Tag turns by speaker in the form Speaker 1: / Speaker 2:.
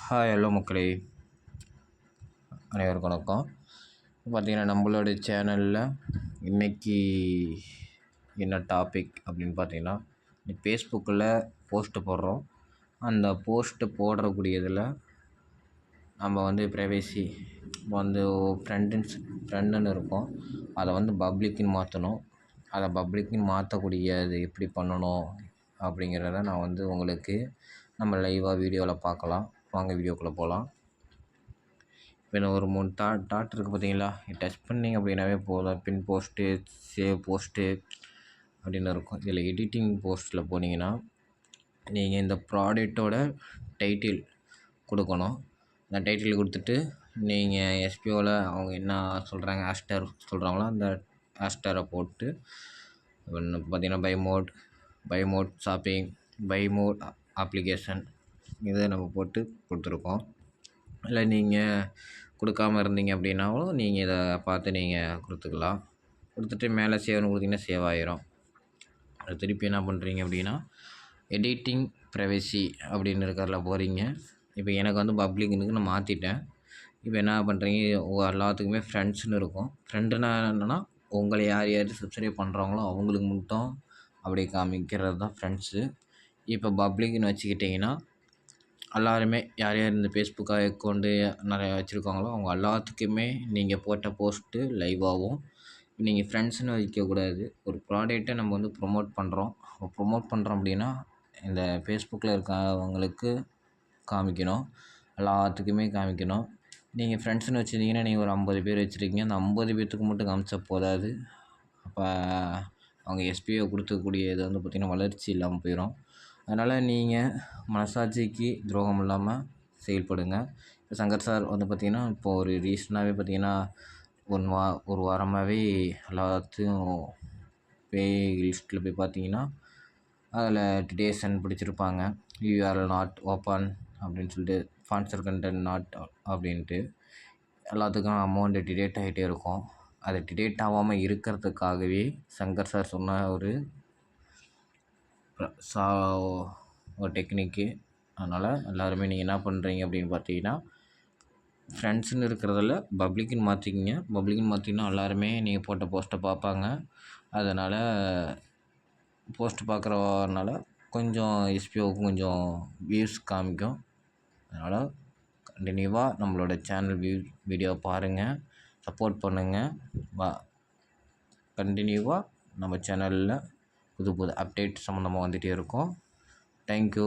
Speaker 1: Hi hello மக்களே, அனைவருக்கும் வணக்கம். பார்த்திங்கன்னா நம்மளோட சேனலில் இன்றைக்கி என்ன டாபிக் அப்படின்னு பார்த்தீங்கன்னா, ஃபேஸ்புக்கில் போஸ்ட்டு போடுறோம். அந்த போஸ்ட்டு போடக்கூடியதில் நம்ம ப்ரைவேசி ஃப்ரெண்டுன்னு இருக்கும். அதை பப்ளிக்குன்னு மாற்றணும். அதை பப்ளிக்குன்னு மாற்றக்கூடியது எப்படி பண்ணணும் அப்படிங்கிறத நான் உங்களுக்கு நம்ம லைவாக வீடியோவில் பார்க்கலாம். வாங்க வீடியோக்குள்ளே போகலாம். இப்போ நான் ஒரு 3 டாட் இருக்குது பார்த்தீங்களா, டச் பண்ணிங்க அப்படின்னாவே போதும். பின் போஸ்ட்டு, சேவ் போஸ்ட்டு அப்படின்னு இருக்கும். இதில் எடிட்டிங் போஸ்ட்டில் போனீங்கன்னா நீங்கள் இந்த ப்ராடக்டோட டைட்டில் கொடுக்கணும். அந்த டைட்டில் கொடுத்துட்டு நீங்கள் எஸ்பிஓவில் அவங்க என்ன சொல்கிறாங்க, ஹேஷ்டேக் சொல்கிறாங்களோ அந்த ஹேஷ்டேரை போட்டு பார்த்திங்கன்னா by mode shopping, by mode application இதை நம்ம போட்டு கொடுத்துருக்கோம். இல்லை நீங்கள் கொடுக்காமல் இருந்தீங்க அப்படின்னாலும் நீங்கள் இதை பார்த்து நீங்கள் கொடுத்துக்கலாம். கொடுத்துட்டு மேலே சேவ்னு கொடுத்தீங்கன்னா சேவ் ஆகிரும். அது திருப்பி என்ன பண்ணுறீங்க அப்படின்னா, எடிட்டிங் ப்ரைவேசி அப்படின்னு இருக்கிறதுல போகிறீங்க. இப்போ எனக்கு பப்ளிக்னுக்கு நான் மாற்றிட்டேன். இப்போ என்ன பண்ணுறீங்க, எல்லாத்துக்குமே ஃப்ரெண்ட்ஸ்னு இருக்கும். ஃப்ரெண்டுனா என்னென்னா, உங்களை யார் யார் சப்ஸ்கிரைப் பண்ணுறாங்களோ அவங்களுக்கு மட்டும் அப்படி காமிக்கிறது தான் ஃப்ரெண்ட்ஸு. இப்போ பப்ளிக்னு வச்சுக்கிட்டிங்கன்னா எல்லாருமே யார் யார் இந்த ஃபேஸ்புக் அக்கௌண்ட்டு நிறையா வச்சுருக்காங்களோ அவங்க எல்லாத்துக்குமே நீங்கள் போட்ட போஸ்ட்டு லைவாகவும். நீங்கள் ஃப்ரெண்ட்ஸ்னு வைக்கக்கூடாது. ஒரு ப்ராடக்ட்டை நம்ம ப்ரொமோட் பண்ணுறோம். அப்படின்னா இந்த ஃபேஸ்புக்கில் இருக்கவங்களுக்கு காமிக்கணும், எல்லாத்துக்குமே காமிக்கணும். நீங்கள் ஃப்ரெண்ட்ஸ்னு வச்சுருந்தீங்கன்னா நீங்கள் ஒரு 50 பேர் வச்சுருக்கீங்க. அந்த 50 பேர்த்துக்கு மட்டும் காமிச்சா போதாது. அப்போ அவங்க எஸ்பிஓ கொடுக்கக்கூடிய இது பார்த்திங்கன்னா வளர்ச்சி இல்லாமல் போயிடும். அதனால் நீங்கள் மனசாட்சிக்கு துரோகம் இல்லாமல் செயல்படுங்க. இப்போ சங்கர் சார் பார்த்திங்கன்னா இப்போது ஒரு ரீசனாகவே பார்த்திங்கன்னா ஒரு வாரமாகவே எல்லாத்தையும் லிஸ்ட்டில் போய் பார்த்தீங்கன்னா அதில் டிடேஷன் பிடிச்சிருப்பாங்க. யூஆர்எல் நாட் ஓப்பன் அப்படின்னு சொல்லிட்டு, ஸ்பான்சர் கண்டென்ட் நாட் அப்படின்ட்டு எல்லாத்துக்கும் அமௌண்ட்டு டிடேட் ஆகிட்டே இருக்கும். அது டிடேட் ஆகாமல் இருக்கிறதுக்காகவே சங்கர் சார் சொன்ன ஒரு டெக்னிக்கு. அதனால் எல்லோருமே நீங்கள் என்ன பண்ணுறீங்க அப்படின்னு பார்த்தீங்கன்னா, ஃப்ரெண்ட்ஸுன்னு இருக்கிறதில் பப்ளிக்குன்னு மாற்றிக்கிங்க. பப்ளிக்குன்னு மாற்றிங்கன்னா எல்லாருமே நீங்கள் போட்ட போஸ்ட்டை பார்ப்பாங்க. அதனால் போஸ்ட்டு பார்க்குறனால கொஞ்சம் எஸ்பிஓவுக்கும் கொஞ்சம் வியூஸ் காமிக்கும். அதனால் கண்டினியூவாக நம்மளோட சேனல் வீடியோ பாருங்கள், சப்போர்ட் பண்ணுங்கள். கண்டினியூவாக நம்ம சேனலில் புது அப்டேட் சம்மந்தமாக வந்துகிட்டே இருக்கும். தேங்க்யூ.